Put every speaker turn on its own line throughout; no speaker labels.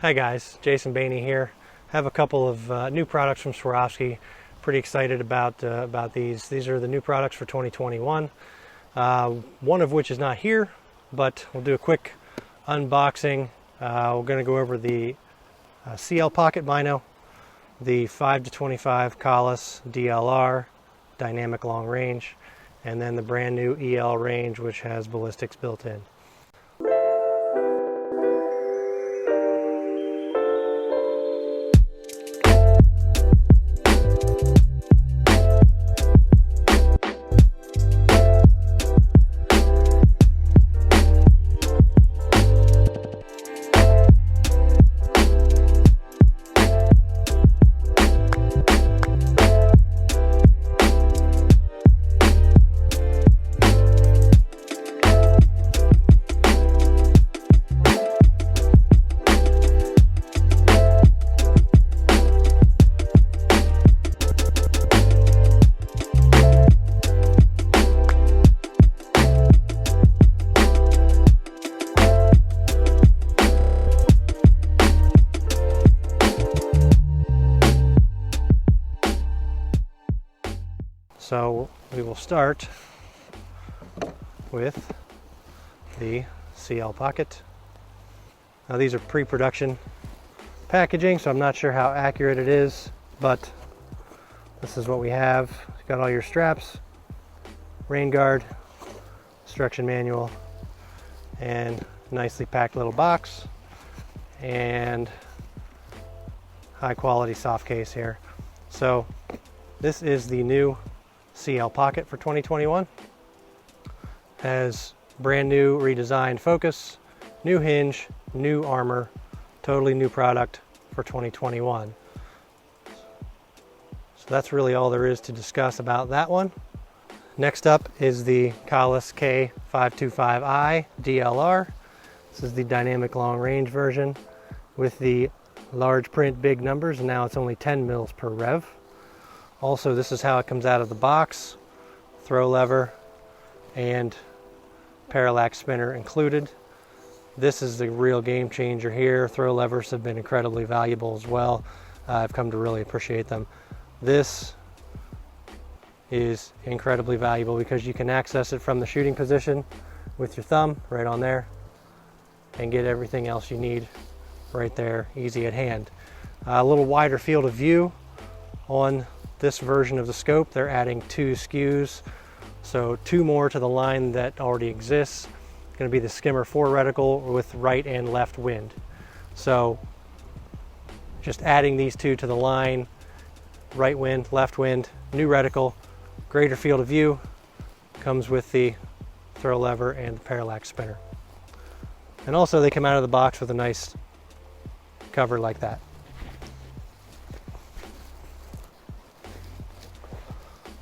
Hi guys, Jason Bainey here. Have a couple of new products from Swarovski. Pretty excited about these. These are the new products for 2021. One of which is not here, but we'll do a quick unboxing. We're going to go over the CL Pocket Bino, the 5-25 Kahles DLR dynamic long range, and then the brand new EL range, which has ballistics built in. So we will start with the CL Pocket. Now these are pre-production packaging, so I'm not sure how accurate it is, but this is what we have. You've got all your straps, rain guard, instruction manual, and nicely packed little box, and high quality soft case here. So this is the new CL Pocket for 2021. Has brand new redesigned focus, new hinge, new armor, totally new product for 2021. So that's really all there is to discuss about that one. Next up is the Kahles K525i DLR. This is the dynamic long range version with the large print big numbers, and now it's only 10 mils per rev. Also, this is how it comes out of the box. Throw lever and parallax spinner included. This is the real game changer here. Throw levers have been incredibly valuable as well. I've come to really appreciate them. This is incredibly valuable because you can access it from the shooting position with your thumb right on there and get everything else you need right there, easy at hand. A little wider field of view on this version of the scope. They're adding 2 skews, so 2 more to the line that already exists. It's going to be the skimmer 4 reticle with right and left wind. So just adding these 2 to the line, right wind, left wind, new reticle, greater field of view, comes with the throw lever and the parallax spinner. And also they come out of the box with a nice cover like that.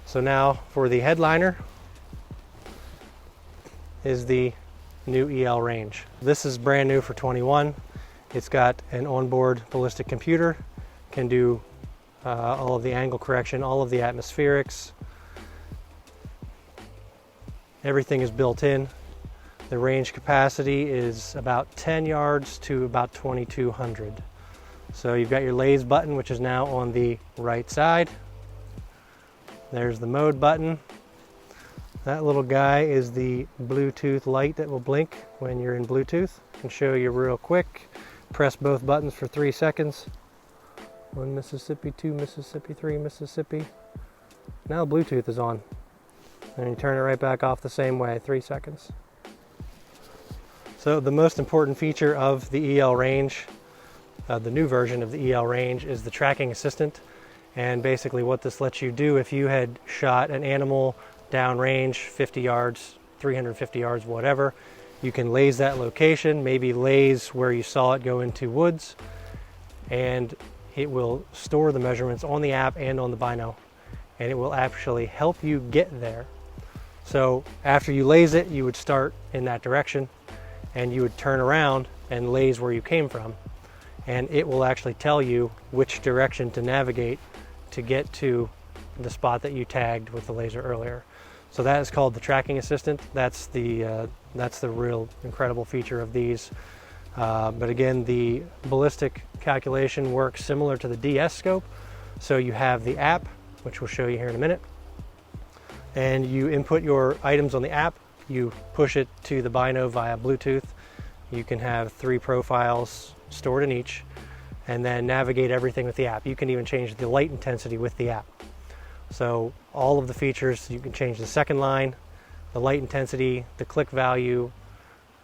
So now for the headliner is the new EL range. This is brand new for 21. It's got an onboard ballistic computer, can do all of the angle correction, all of the atmospherics. Everything is built in. The range capacity is about 10 yards to about 2,200. So you've got your laze button, which is now on the right side. There's the mode button. That little guy is the Bluetooth light that will blink when you're in Bluetooth. I can show you real quick. Press both buttons for 3 seconds. 1 Mississippi, 2 Mississippi, 3 Mississippi. Now Bluetooth is on. And you turn it right back off the same way, 3 seconds. So the most important feature of the EL range, the new version of the EL range, is the tracking assistant. And basically what this lets you do, if you had shot an animal downrange, 50 yards, 350 yards, whatever, you can laze that location, maybe laze where you saw it go into woods, and it will store the measurements on the app and on the bino, and it will actually help you get there. So after you laze it, you would start in that direction, and you would turn around and laze where you came from, and it will actually tell you which direction to navigate to get to the spot that you tagged with the laser earlier. So that is called the tracking assistant. That's the real incredible feature of these. But again, the ballistic calculation works similar to the DS scope. So you have the app, which we'll show you here in a minute, and you input your items on the app, you push it to the bino via Bluetooth. You can have 3 profiles stored in each, and then navigate everything with the app. You can even change the light intensity with the app. So all of the features, you can change the second line, the light intensity, the click value,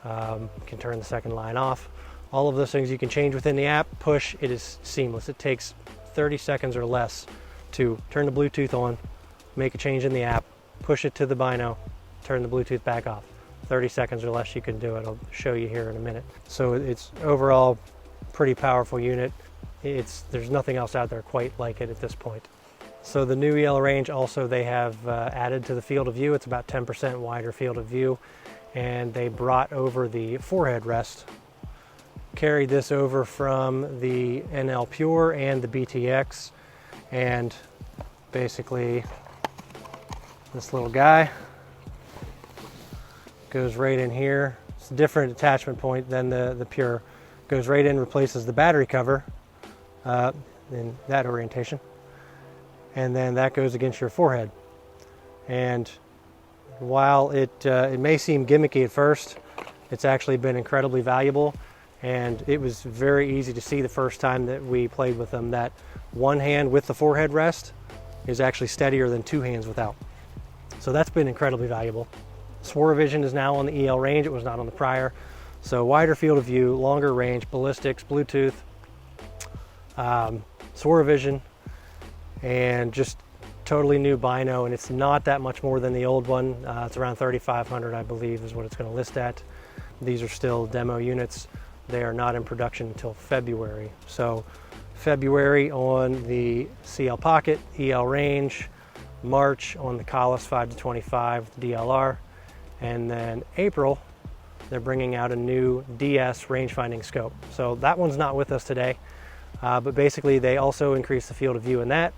you can turn the second line off. All of those things you can change within the app. Push, it is seamless. It takes 30 seconds or less to turn the Bluetooth on, make a change in the app, push it to the bino, turn the Bluetooth back off. 30 seconds or less you can do it. I'll show you here in a minute. So it's overall pretty powerful unit. There's nothing else out there quite like it at this point. So the new EL range also, they have added to the field of view. It's about 10% wider field of view, and they brought over the forehead rest, carried this over from the NL Pure and the BTX, and basically this little guy goes right in here. It's a different attachment point than the Pure. Goes right in, replaces the battery cover in that orientation, and then that goes against your forehead. And while it may seem gimmicky at first, it's actually been incredibly valuable, and it was very easy to see the first time that we played with them that one hand with the forehead rest is actually steadier than 2 hands without. So that's been incredibly valuable. Swarovski is now on the EL range. It was not on the prior. So wider field of view, longer range, ballistics, Bluetooth, Swarovski, and just totally new bino. And it's not that much more than the old one. It's around 3,500, I believe, is what it's going to list at. These are still demo units. They are not in production until February. So February on the CL Pocket, EL range, March on the Kahles K525i DLR, and then April they're bringing out a new DS rangefinding scope. So that one's not with us today, but basically they also increased the field of view in that,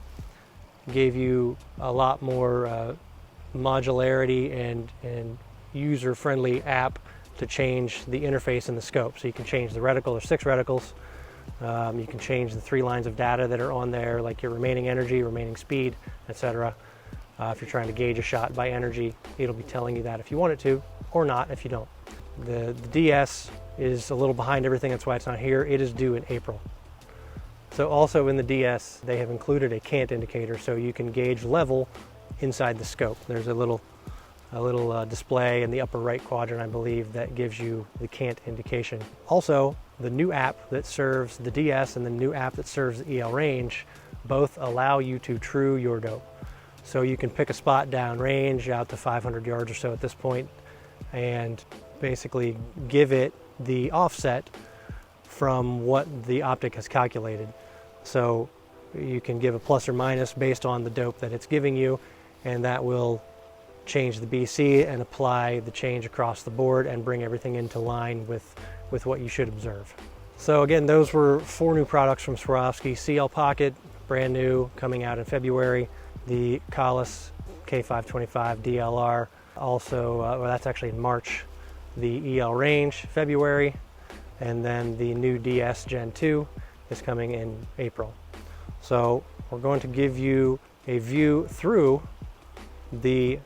gave you a lot more modularity and user-friendly app to change the interface in the scope. So you can change the reticle. There's 6 reticles. You can change the 3 lines of data that are on there, like your remaining energy, remaining speed, etc. If you're trying to gauge a shot by energy, it'll be telling you that if you want it to, or not if you don't. The DS is a little behind everything, that's why it's not here. It is due in April. So also in the DS, they have included a cant indicator, so you can gauge level inside the scope. There's a little display in the upper right quadrant, I believe, that gives you the cant indication. Also, the new app that serves the DS and the new app that serves the EL range both allow you to true your dope. So you can pick a spot down range out to 500 yards or so at this point, and basically give it the offset from what the optic has calculated. So you can give a plus or minus based on the dope that it's giving you, and that will change the BC and apply the change across the board and bring everything into line with what you should observe. So again, those were 4 new products from Swarovski. CL Pocket, brand new, coming out in February. The Kahles K525i DLR, also, well, that's actually in March. The EL range, February, and then the new DS Gen 2 is coming in April. So we're going to give you a view through the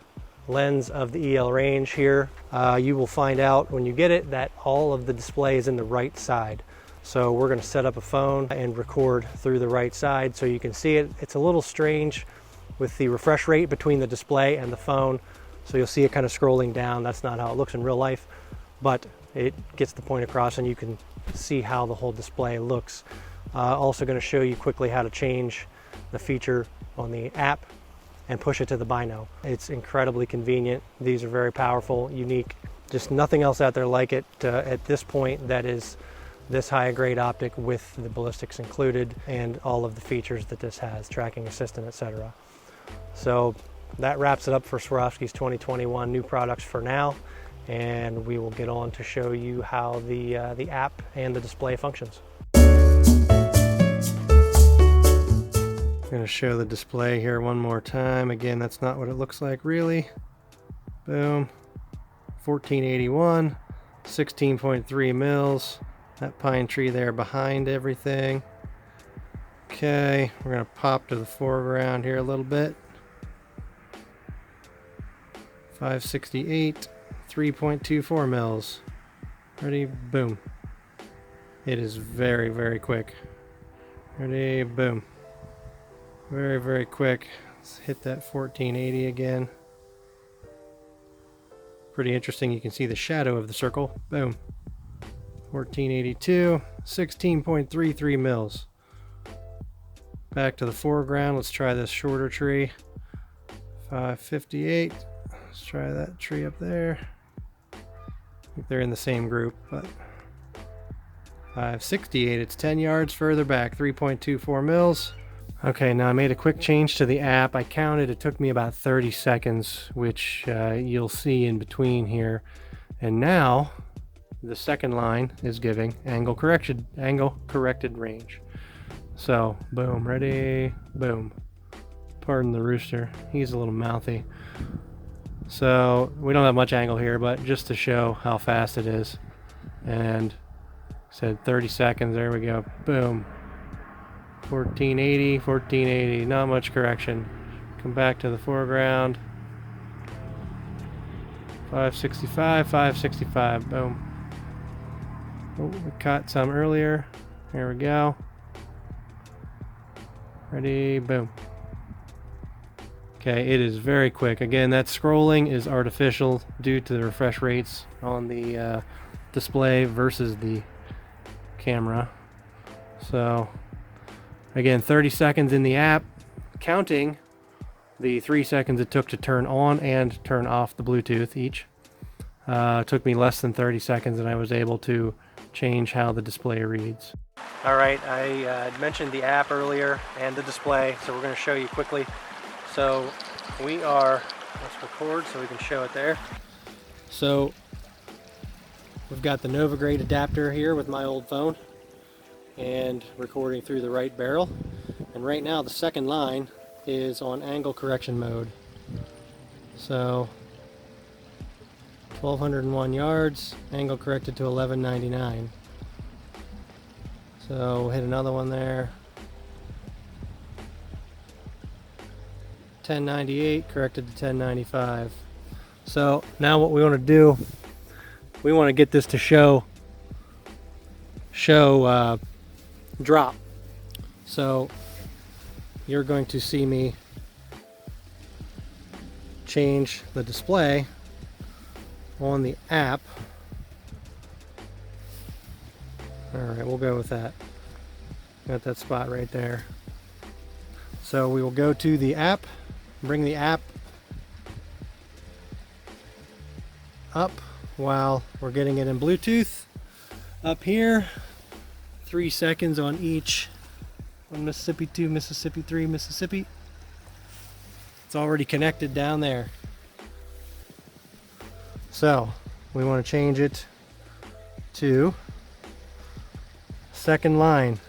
lens of the EL range here. You will find out when you get it that all of the display is in the right side. So we're going to set up a phone and record through the right side so you can see it. It's a little strange with the refresh rate between the display and the phone. So you'll see it kind of scrolling down. That's not how it looks in real life, but it gets the point across and you can see how the whole display looks. Also going to show you quickly how to change the feature on the app and push it to the bino. It's incredibly convenient. These are very powerful, unique, just nothing else out there like it at this point that is this high grade optic with the ballistics included and all of the features that this has, tracking assistant, etc. So that wraps it up for Swarovski's 2021 new products for now, and we will get on to show you how the app and the display functions. I'm going to show the display here one more time. Again, that's not what it looks like really. Boom. 1481, 16.3 mils, That pine tree there behind everything. Okay, we're gonna pop to the foreground here a little bit. 568, 3.24 mils. Ready, boom. It is very, very quick. Ready, boom. Very, very quick. Let's hit that 1480 again. Pretty interesting, you can see the shadow of the circle. Boom. 1482, 16.33 mils. Back to the foreground, let's try this shorter tree. 558, let's try that tree up there. I think they're in the same group, but 568, it's 10 yards further back, 3.24 mils. Okay, now I made a quick change to the app. I counted, it took me about 30 seconds, which you'll see in between here. And now the second line is giving angle corrected range. So boom, ready, boom. Pardon the rooster, he's a little mouthy. So we don't have much angle here, but just to show how fast it is. And said 30 seconds, there we go, boom. 1480, 1480, not much correction. Come back to the foreground. 565, 565, boom. Oh, we caught some earlier. Here we go. Ready, boom. Okay, it is very quick. Again, that scrolling is artificial due to the refresh rates on the display versus the camera. So again, 30 seconds in the app, counting the 3 seconds it took to turn on and turn off the Bluetooth each. It took me less than 30 seconds and I was able to change how the display reads. All right, I mentioned the app earlier and the display, so we're going to show you quickly. So we are, let's record so we can show it there. So we've got the Nova Grade adapter here with my old phone and recording through the right barrel. And right now the second line is on angle correction mode. So 1201 yards, angle corrected to 1199. So we'll hit another one there. 1098 corrected to 1095. So now what we want to do, we want to get this to show drop. So you're going to see me change the display on the app. All right, we'll go with that. Got that spot right there. So we will go to the app, bring the app up while we're getting it in Bluetooth. Up here, 3 seconds on each. 1 Mississippi, 2 Mississippi, 3 Mississippi. It's already connected down there. So we want to change it to second line.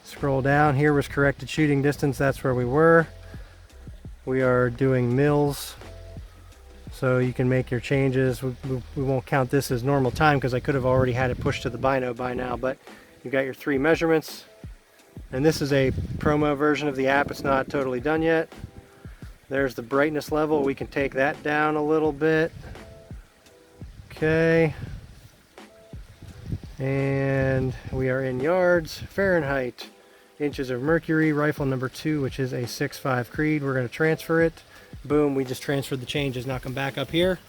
Scroll down, here was corrected shooting distance, that's where we were. We are doing mils, so you can make your changes. We won't count this as normal time because I could have already had it pushed to the bino by now, but you've got your 3 measurements. And this is a promo version of the app, it's not totally done yet. There's the brightness level, we can take that down a little bit. Okay. And we are in yards, Fahrenheit, inches of mercury, rifle number 2, which is a 6.5 Creed. We're going to transfer it. Boom, we just transferred the changes. Now come back up here.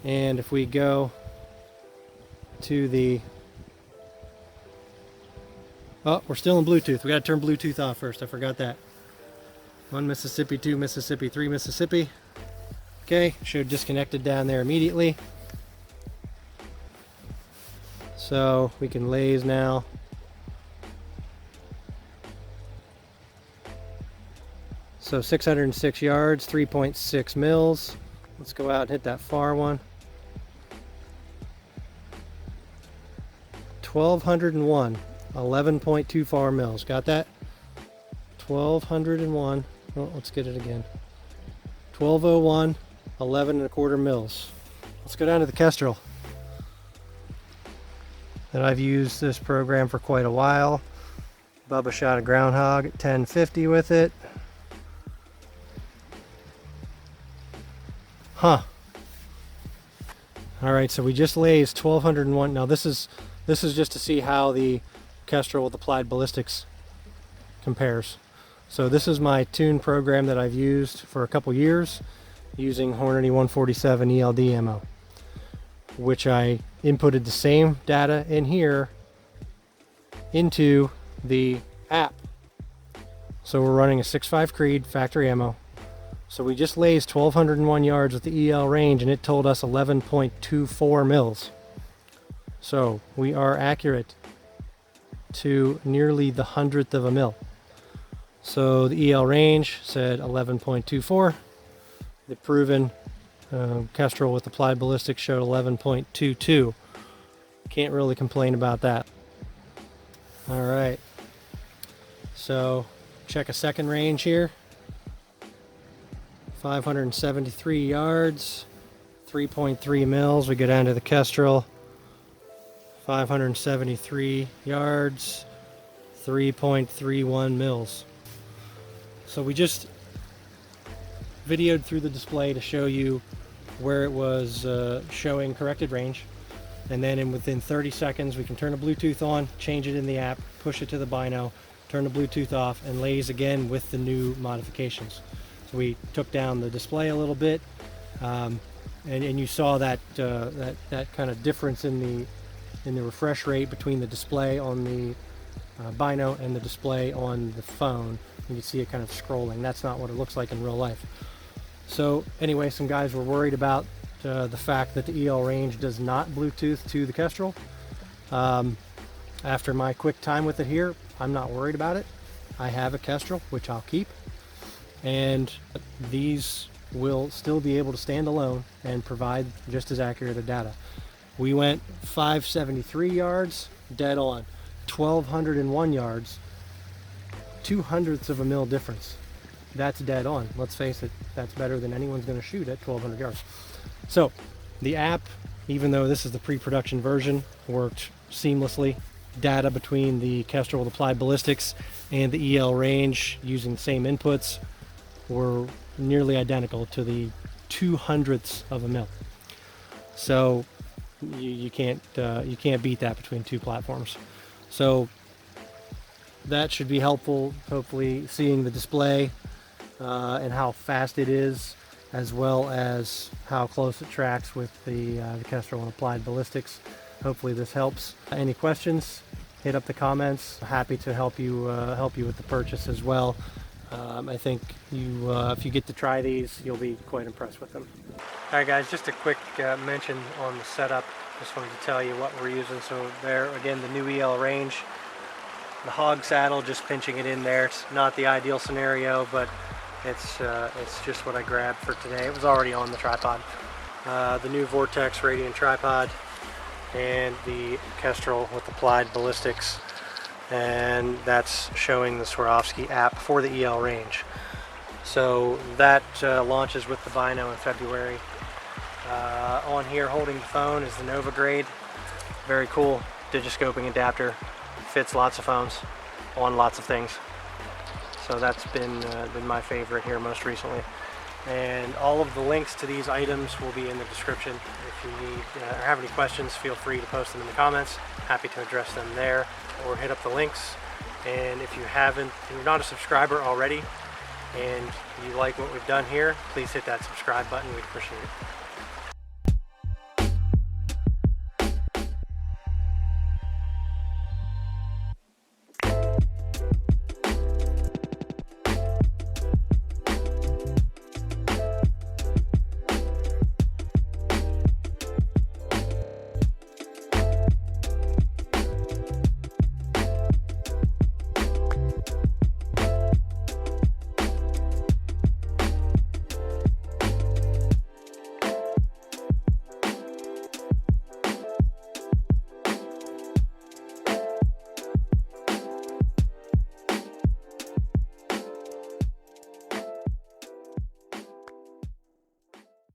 And if we go to the... Oh, we're still in Bluetooth. We got to turn Bluetooth off first. I forgot that. 1 Mississippi, 2 Mississippi, 3 Mississippi. Okay, showed disconnected down there immediately. So we can laze now. So 606 yards, 3.6 mils. Let's go out and hit that far one. 1201, 11.24 mils. Got that? 1201. Oh, let's get it again. 1201, 11.25 mils. Let's go down to the Kestrel. that I've used this program for quite a while. Bubba shot a groundhog at 1050 with it. Huh. All right, so we just lased 1201. Now this is just to see how the Kestrel with applied ballistics compares. So this is my tune program that I've used for a couple years using Hornady 147 ELD ammo, which I inputted the same data in here into the app. So we're running a 6.5 Creed factory ammo. So we just lased 1201 yards with the EL range and it told us 11.24 mils. So we are accurate to nearly the 100th of a mil. So the EL range said 11.24. The proven Kestrel with applied ballistics showed 11.22. Can't really complain about that. All right. So check a second range here. 573 yards, 3.3 mils. We go down to the Kestrel. 573 yards, 3.31 mils. So we just videoed through the display to show you where it was showing corrected range, and then within 30 seconds we can turn the Bluetooth on, change it in the app, push it to the bino, turn the Bluetooth off, and lays again with the new modifications. So we took down the display a little bit, and you saw that that kind of difference in the refresh rate between the display on the bino and the display on the phone. You can see it kind of scrolling. That's not what it looks like in real life. So anyway, some guys were worried about the fact that the EL range does not Bluetooth to the Kestrel. After my quick time with it here, I'm not worried about it. I have a Kestrel, which I'll keep, and these will still be able to stand alone and provide just as accurate of data. We went 573 yards, dead on. 1201 yards, 0.02 of a mil difference. That's dead on. Let's face it, that's better than anyone's going to shoot at 1200 yards. So the app, even though this is the pre-production version, worked seamlessly. Data between the Kestrel with applied ballistics and the EL range using the same inputs were nearly identical to the 0.02 of a mil. So you can't beat that between two platforms. So that should be helpful, hopefully, seeing the display and how fast it is, as well as how close it tracks with the Kestrel and applied ballistics. Hopefully this helps. Any questions, hit up the comments. Happy to help you with the purchase as well. I think if you get to try these, you'll be quite impressed with them. All right, guys, just a quick mention on the setup. Just wanted to tell you what we're using. So there, again, the new EL range. The hog saddle, just pinching it in there. It's not the ideal scenario, but it's just what I grabbed for today. It was already on the tripod. The new Vortex Radiant tripod, and the Kestrel with applied ballistics, and that's showing the Swarovski app for the EL range. So that launches with the bino in February. On here holding the phone is the Nova Grade. Very cool digiscoping adapter. Fits lots of phones on lots of things. So that's been my favorite here most recently. And all of the links to these items will be in the description. If you need or have any questions, feel free to post them in the comments. Happy to address them there, or hit up the links. And if you're not a subscriber already and you like what we've done here, please hit that subscribe button. We'd appreciate it.